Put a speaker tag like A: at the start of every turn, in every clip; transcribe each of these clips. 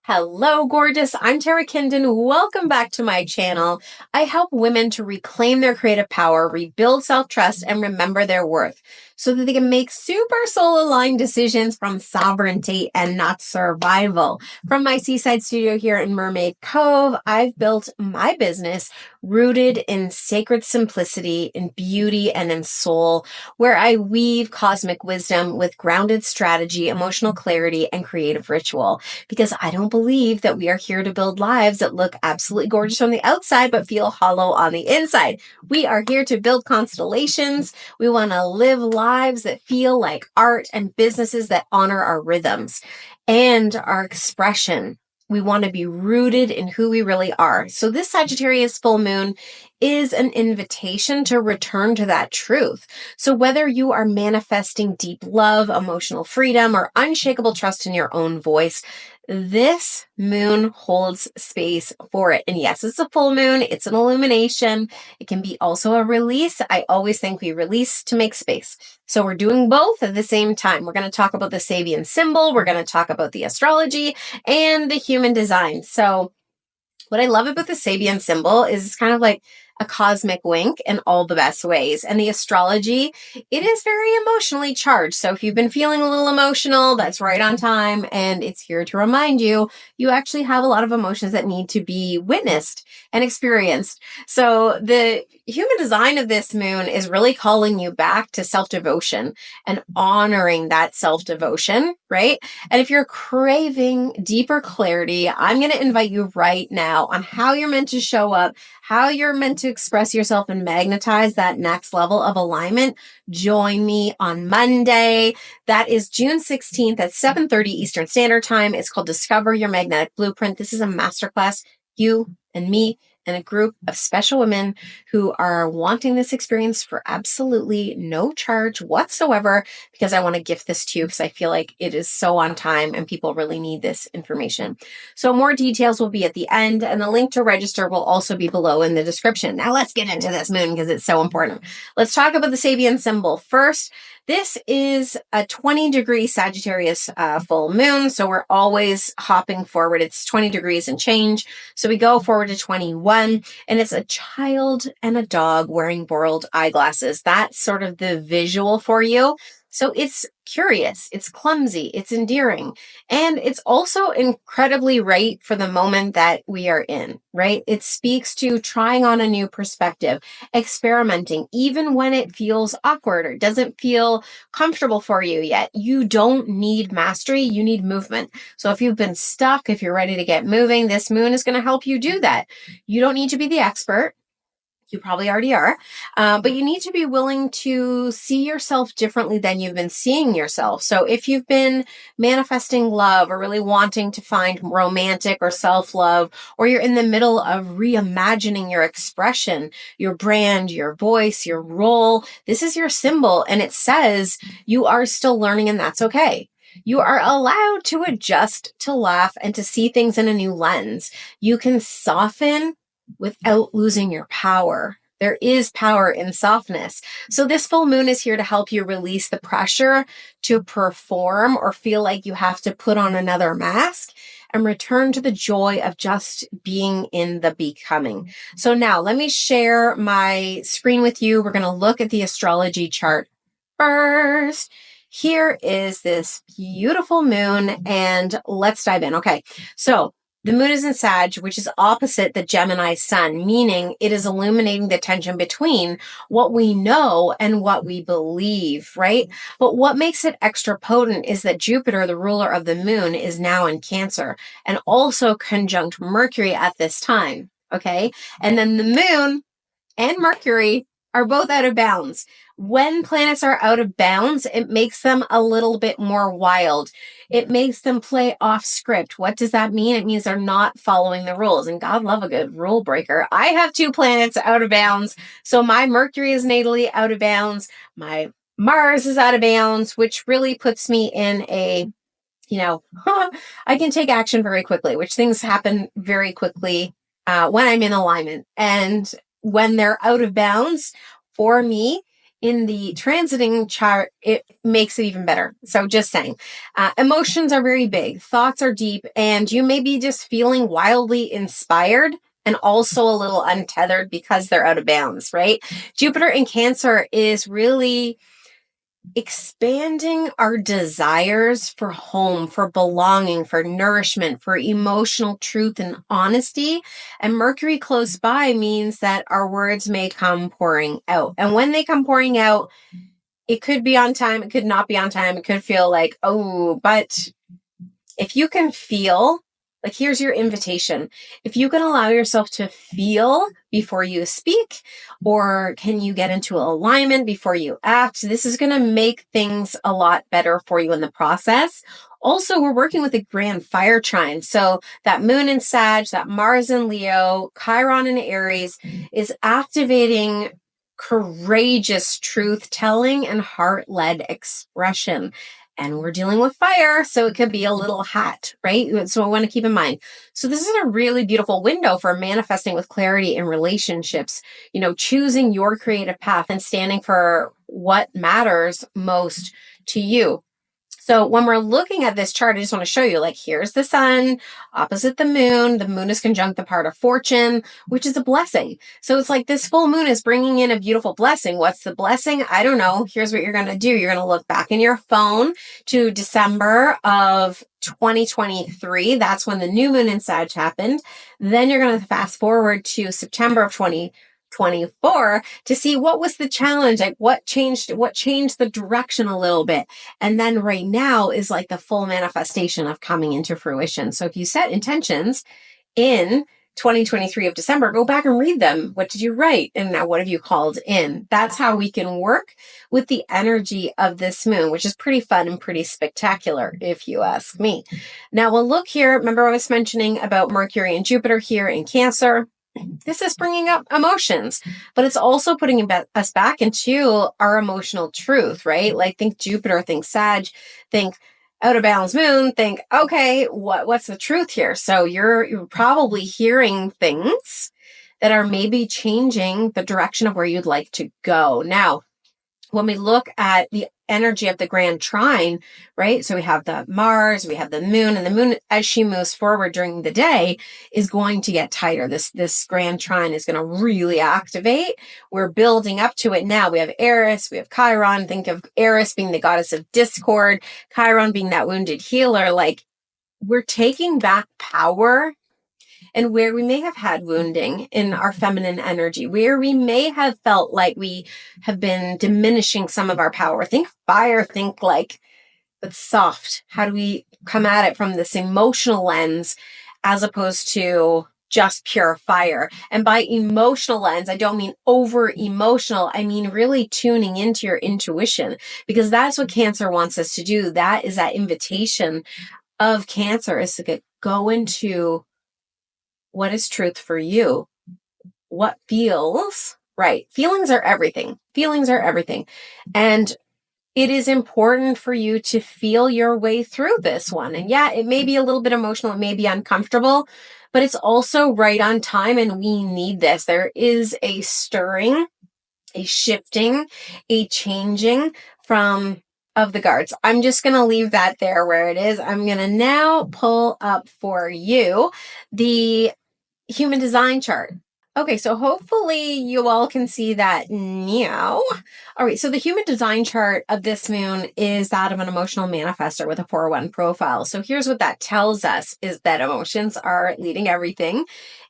A: Hello, gorgeous. I'm Tara Kindon. Welcome back to my channel. I help women to reclaim their creative power, rebuild self-trust, and remember their worth so that they can make super soul-aligned decisions from sovereignty and not survival. From my seaside studio here in Mermaid Cove, I've built my business rooted in sacred simplicity, in beauty, and in soul, where I weave cosmic wisdom with grounded strategy, emotional clarity, and creative ritual. Because I don't believe that we are here to build lives that look absolutely gorgeous on the outside, but feel hollow on the inside. We are here to build constellations. We want to live lives that feel like art and businesses that honor our rhythms and our expression. We want to be rooted in who we really are. So this Sagittarius full moon is an invitation to return to that truth. So whether you are manifesting deep love, emotional freedom, or unshakable trust in your own voice, this moon holds space for it. And yes, it's a full moon. It's an illumination. It can be also a release. I always think we release to make space. So we're doing both at the same time. We're going to talk about the Sabian Symbol. We're going to talk about the astrology and the human design. So what I love about the Sabian Symbol is it's kind of like a cosmic wink in all the best ways. And the astrology, it is very emotionally charged. So if you've been feeling a little emotional, that's right on time. And it's here to remind you, you actually have a lot of emotions that need to be witnessed and experienced. So the human design of this moon is really calling you back to self-devotion and honoring that self-devotion, right? And if you're craving deeper clarity, I'm going to invite you right now on how you're meant to show up, how you're meant to express yourself and magnetize that next level of alignment. Join me on Monday. That is June 16th at 7:30 Eastern Standard Time. It's called Discover Your Magnetic Blueprint. This is a masterclass, you and me and a group of special women who are wanting this experience for absolutely no charge whatsoever, because I want to gift this to you because I feel like it is so on time and people really need this information. So more details will be at the end, and the link to register will also be below in the description. Now let's get into this moon because it's so important. Let's talk about the Sabian Symbol first. This is a 20-degree Sagittarius full moon, so we're always hopping forward. It's 20 degrees and change, so we go forward to 21, and it's a child and a dog wearing borrowed eyeglasses. That's sort of the visual for you. So it's curious, it's clumsy, it's endearing, and it's also incredibly right for the moment that we are in, right? It speaks to trying on a new perspective, experimenting, even when it feels awkward or doesn't feel comfortable for you yet. You don't need mastery, you need movement. So if you've been stuck, if you're ready to get moving, this moon is going to help you do that. You don't need to be the expert. You probably already are, but you need to be willing to see yourself differently than you've been seeing yourself. So if you've been manifesting love or really wanting to find romantic or self-love, or you're in the middle of reimagining your expression, your brand, your voice, your role, this is your symbol. And it says you are still learning, and that's okay. You are allowed to adjust, to laugh, and to see things in a new lens. You can soften without losing your power. There is power in softness. So this full moon is here to help you release the pressure to perform or feel like you have to put on another mask, and return to the joy of just being in the becoming. So now let me share my screen with you. We're going to look at the astrology chart first. Here is this beautiful moon, and let's dive in. Okay, so the moon is in Sag, which is opposite the Gemini sun, meaning it is illuminating the tension between what we know and what we believe, right? But what makes it extra potent is that Jupiter, the ruler of the moon, is now in Cancer and also conjunct Mercury at this time, okay? And then the moon and Mercury are both out of bounds. When planets are out of bounds, it makes them a little bit more wild. It makes them play off script. What does that mean? It means they're not following the rules. And God love a good rule breaker. I have 2 planets out of bounds. So my Mercury is natally out of bounds. My Mars is out of bounds, which really puts me in a, I can take action very quickly, which things happen very quickly when I'm in alignment. And when they're out of bounds, for me, in the transiting chart, it makes it even better. So just saying, emotions are very big, thoughts are deep, and you may be just feeling wildly inspired and also a little untethered because they're out of bounds, right? Jupiter in Cancer is really expanding our desires for home, for belonging, for nourishment, for emotional truth and honesty. And Mercury close by means that our words may come pouring out. And when they come pouring out, it could be on time, it could not be on time, it could feel like, oh, but if you can feel, like, here's your invitation. If you can allow yourself to feel before you speak, or can you get into alignment before you act, this is going to make things a lot better for you in the process. Also, we're working with a Grand Fire Trine. So that moon in Sag, that Mars in Leo, Chiron in Aries is activating courageous truth telling and heart-led expression. And we're dealing with fire, so it could be a little hot, right? So I want to keep in mind. So this is a really beautiful window for manifesting with clarity in relationships, choosing your creative path and standing for what matters most to you. So when we're looking at this chart, I just want to show you, like, here's the sun opposite the moon. The moon is conjunct the part of fortune, which is a blessing. So it's like this full moon is bringing in a beautiful blessing. What's the blessing? I don't know. Here's what you're going to do. You're going to look back in your phone to December of 2023. That's when the new moon in Sag happened. Then you're going to fast forward to September of 2024 to see what was the challenge, like what changed the direction a little bit. And then right now is like the full manifestation of coming into fruition. So if you set intentions in 2023 of December, go back and read them. What did you write? And now what have you called in? That's how we can work with the energy of this moon, which is pretty fun and pretty spectacular, if you ask me. Now we'll look here. Remember I was mentioning about Mercury and Jupiter here in Cancer. This is bringing up emotions, but it's also putting us back into our emotional truth, right? Like, think Jupiter, think Sag, think out of balance moon, think, okay, what's the truth here? So you're probably hearing things that are maybe changing the direction of where you'd like to go. Now, when we look at the energy of the Grand Trine, right? So we have the Mars, we have the moon, and the moon, as she moves forward during the day, is going to get tighter. This Grand Trine is going to really activate. We're building up to it now. We have Eris, we have Chiron. Think of Eris being the goddess of discord, Chiron being that wounded healer. Like, we're taking back power. And where we may have had wounding in our feminine energy, where we may have felt like we have been diminishing some of our power. Think fire, think like it's soft. How do we come at it from this emotional lens as opposed to just pure fire? And by emotional lens, I don't mean over emotional. I mean really tuning into your intuition, because that's what Cancer wants us to do. That is that invitation of Cancer, is to go into what is truth for you? What feels right? Feelings are everything. Feelings are everything. And it is important for you to feel your way through this one. And yeah, it may be a little bit emotional. It may be uncomfortable, but it's also right on time. And we need this. There is a stirring, a shifting, a changing of the guards. I'm just going to leave that there where it is. I'm going to now pull up for you the human design chart. Okay, so hopefully you all can see that now. All right, so the human design chart of this moon is that of an emotional manifestor with a 401 profile. So here's what that tells us, is that emotions are leading everything,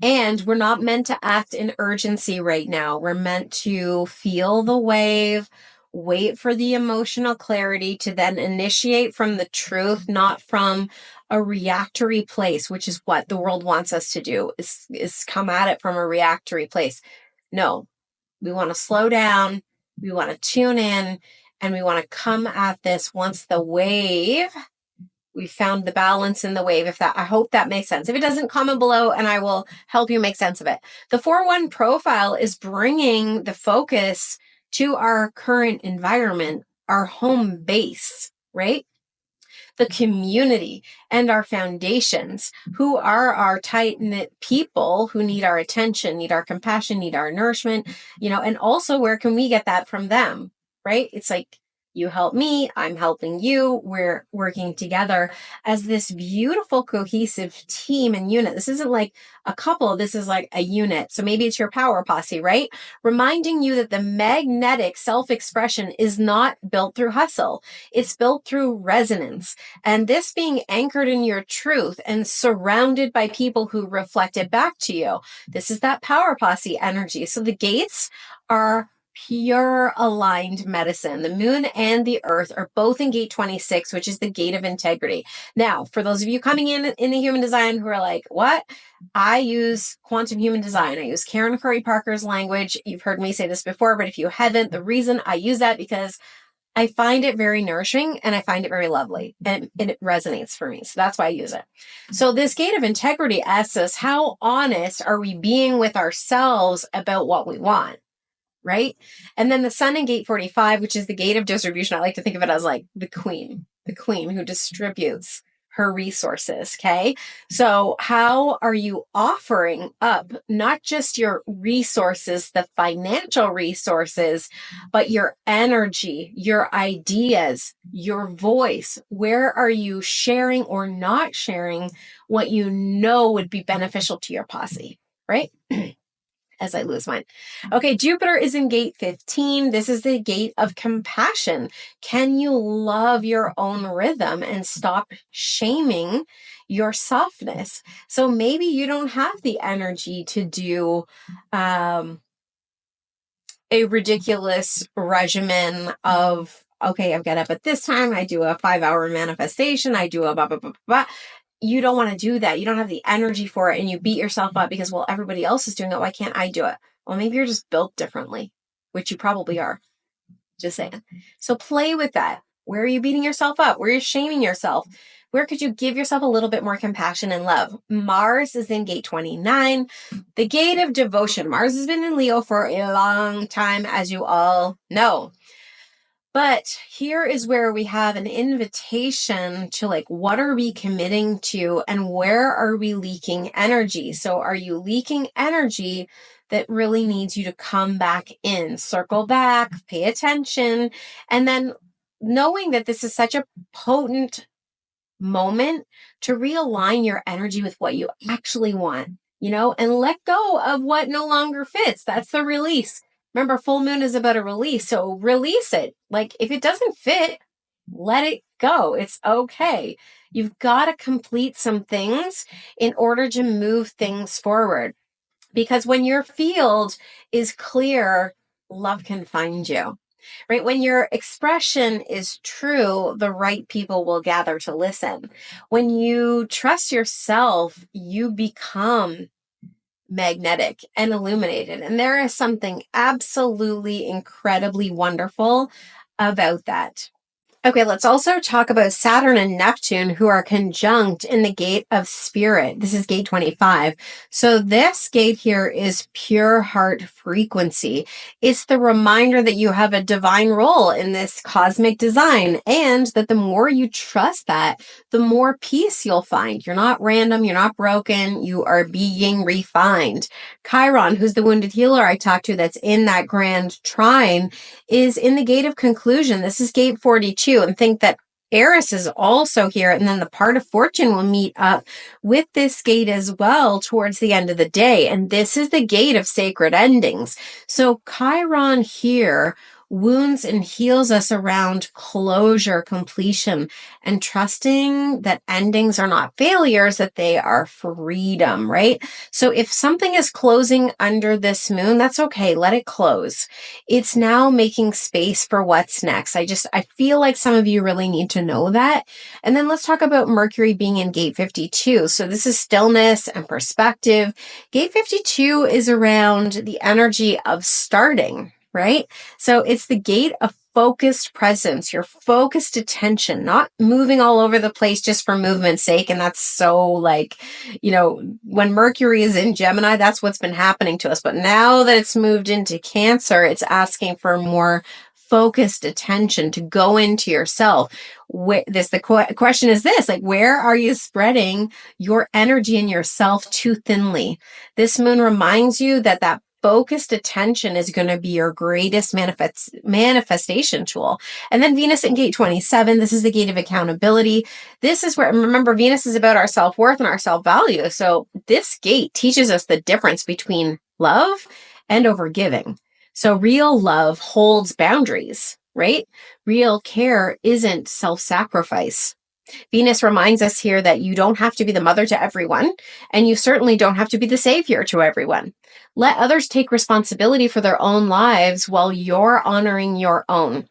A: and we're not meant to act in urgency right now. We're meant to feel the wave, wait for the emotional clarity to then initiate from the truth, not from a reactory place, which is what the world wants us to do, is come at it from a reactory place. No, we want to slow down, we want to tune in, and we want to come at this once the wave, we found the balance in the wave. I hope that makes sense. If it doesn't, comment below and I will help you make sense of it. The 4-1 profile is bringing the focus to our current environment, our home base, right? the community and our foundations, who are our tight-knit people who need our attention, need our compassion, need our nourishment, and also where can we get that from them, right? It's like, you help me, I'm helping you, we're working together as this beautiful cohesive team and unit. This isn't like a couple, this is like a unit. So maybe it's your power posse, right? Reminding you that the magnetic self-expression is not built through hustle. It's built through resonance. And this being anchored in your truth and surrounded by people who reflect it back to you. This is that power posse energy. So the gates are pure aligned medicine. The moon and the earth are both in gate 26, which is the gate of integrity. Now, for those of you coming in the human design who are like, what? I use quantum human design. I use Karen Curry Parker's language. You've heard me say this before, but if you haven't, the reason I use that because I find it very nourishing and I find it very lovely and it resonates for me. So that's why I use it. So this gate of integrity asks us, how honest are we being with ourselves about what we want? Right? And then the sun in gate 45, which is the gate of distribution. I like to think of it as like the queen who distributes her resources. Okay. So how are you offering up not just your resources, the financial resources, but your energy, your ideas, your voice? Where are you sharing or not sharing what you know would be beneficial to your posse? Right? As I lose mine. Okay, Jupiter is in gate 15. This is the gate of compassion. Can you love your own rhythm and stop shaming your softness? So maybe you don't have the energy to do a ridiculous regimen of, okay, I've got up at this time, I do a 5-hour manifestation, I do a blah, blah, blah, blah. You don't want to do that. You don't have the energy for it and you beat yourself up because, well, everybody else is doing it. Why can't I do it? Well, maybe you're just built differently, which you probably are. Just saying. So play with that. Where are you beating yourself up? Where are you shaming yourself? Where could you give yourself a little bit more compassion and love? Mars is in gate 29, the gate of devotion. Mars has been in Leo for a long time, as you all know. But here is where we have an invitation to like, what are we committing to and where are we leaking energy? So are you leaking energy that really needs you to come back in, circle back, pay attention, and then knowing that this is such a potent moment to realign your energy with what you actually want, and let go of what no longer fits. That's the release. Remember, full moon is about a release. So release it. Like if it doesn't fit, let it go. It's okay. You've got to complete some things in order to move things forward. Because when your field is clear, love can find you. Right? When your expression is true, the right people will gather to listen. When you trust yourself, you become magnetic and illuminated. And there is something absolutely incredibly wonderful about that. Okay, let's also talk about Saturn and Neptune, who are conjunct in the gate of spirit. This is gate 25. So this gate here is pure heart frequency. It's the reminder that you have a divine role in this cosmic design, and that the more you trust that, the more peace you'll find. You're not random, you're not broken, you are being refined. Chiron, who's the wounded healer I talked to that's in that Grand Trine, is in the gate of conclusion. This is gate 42. And think that Eris is also here. And then the part of fortune will meet up with this gate as well towards the end of the day. And this is the gate of sacred endings. So Chiron here wounds and heals us around closure, completion, and trusting that endings are not failures, that they are freedom, right? So if something is closing under this moon, that's okay. Let it close. It's now making space for what's next. I feel like some of you really need to know that. And then let's talk about Mercury being in gate 52. So this is stillness and perspective. Gate 52 is around the energy of starting, right? So it's the gate of focused presence, your focused attention, not moving all over the place just for movement's sake. And that's so like, when Mercury is in Gemini, that's what's been happening to us. But now that it's moved into Cancer, it's asking for more focused attention to go into yourself. The question is this, like, where are you spreading your energy and yourself too thinly? This moon reminds you that that focused attention is going to be your greatest manifestation tool. And then Venus in gate 27, this is the gate of accountability. This is where, remember, Venus is about our self-worth and our self-value. So this gate teaches us the difference between love and overgiving. So real love holds boundaries, right? Real care isn't self-sacrifice. Venus reminds us here that you don't have to be the mother to everyone, and you certainly don't have to be the savior to everyone. Let others take responsibility for their own lives while you're honoring your own.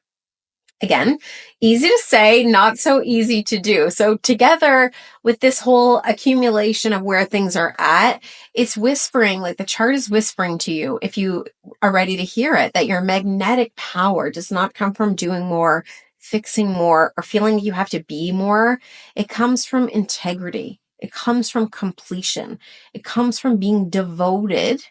A: Again, easy to say, not so easy to do. So together with this whole accumulation of where things are at, it's whispering, like the chart is whispering to you, if you are ready to hear it, that your magnetic power does not come from doing more, fixing more, or feeling you have to be more. It comes from integrity. It comes from completion. It comes from being devoted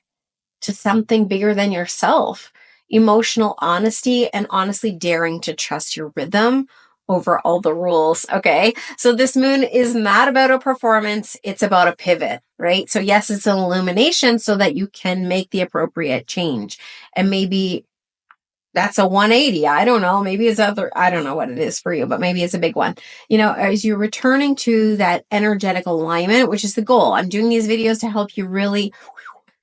A: to something bigger than yourself. Emotional honesty, and honestly daring to trust your rhythm over all the rules. Okay. So this moon is not about a performance. It's about a pivot, right? So yes, it's an illumination so that you can make the appropriate change. And maybe that's a 180. I don't know. Maybe it's I don't know what it is for you, but maybe it's a big one. You know, as you're returning to that energetic alignment, which is the goal. I'm doing these videos to help you really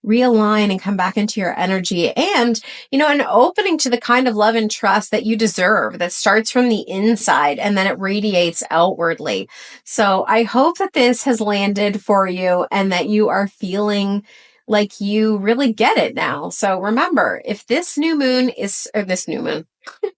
A: realign and come back into your energy, and, you know, an opening to the kind of love and trust that you deserve, that starts from the inside and then it radiates outwardly. So I hope that this has landed for you and that you are feeling like you really get it now. So remember, if this new moon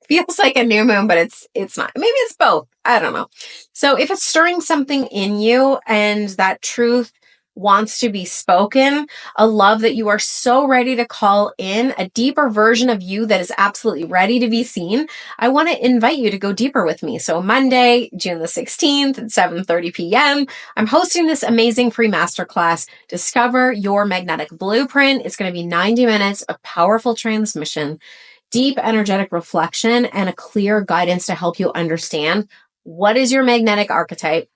A: feels like a new moon, but it's not. Maybe it's both. I don't know. So if it's stirring something in you and that truth wants to be spoken, a love that you are so ready to call in, a deeper version of you that is absolutely ready to be seen, I want to invite you to go deeper with me. So Monday, June the 16th at 7:30 p.m., I'm hosting this amazing free masterclass, Discover Your Magnetic Blueprint. It's going to be 90 minutes of powerful transmission, deep energetic reflection, and a clear guidance to help you understand what is your magnetic archetype,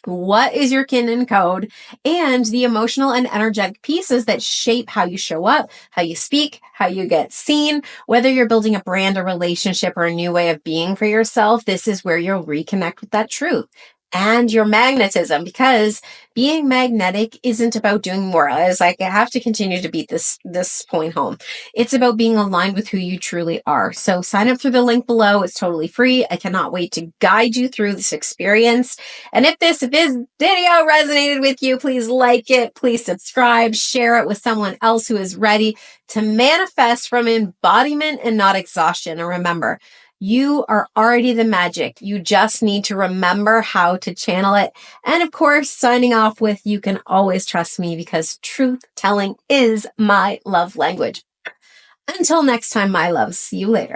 A: what is your kin and code, and the emotional and energetic pieces that shape how you show up, how you speak, how you get seen. Whether you're building a brand, a relationship, or a new way of being for yourself, this is where you'll reconnect with that truth and your magnetism, because being magnetic isn't about doing more. As like, I have to continue to beat this point home. It's about being aligned with who you truly are. So sign up through the link below. It's totally free. I cannot wait to guide you through this experience. And if this video resonated with you, please like it, please subscribe, share it with someone else who is ready to manifest from embodiment and not exhaustion. And remember, you are already the magic. You just need to remember how to channel it. And of course, signing off with, you can always trust me because truth telling is my love language. Until next time, my loves, see you later.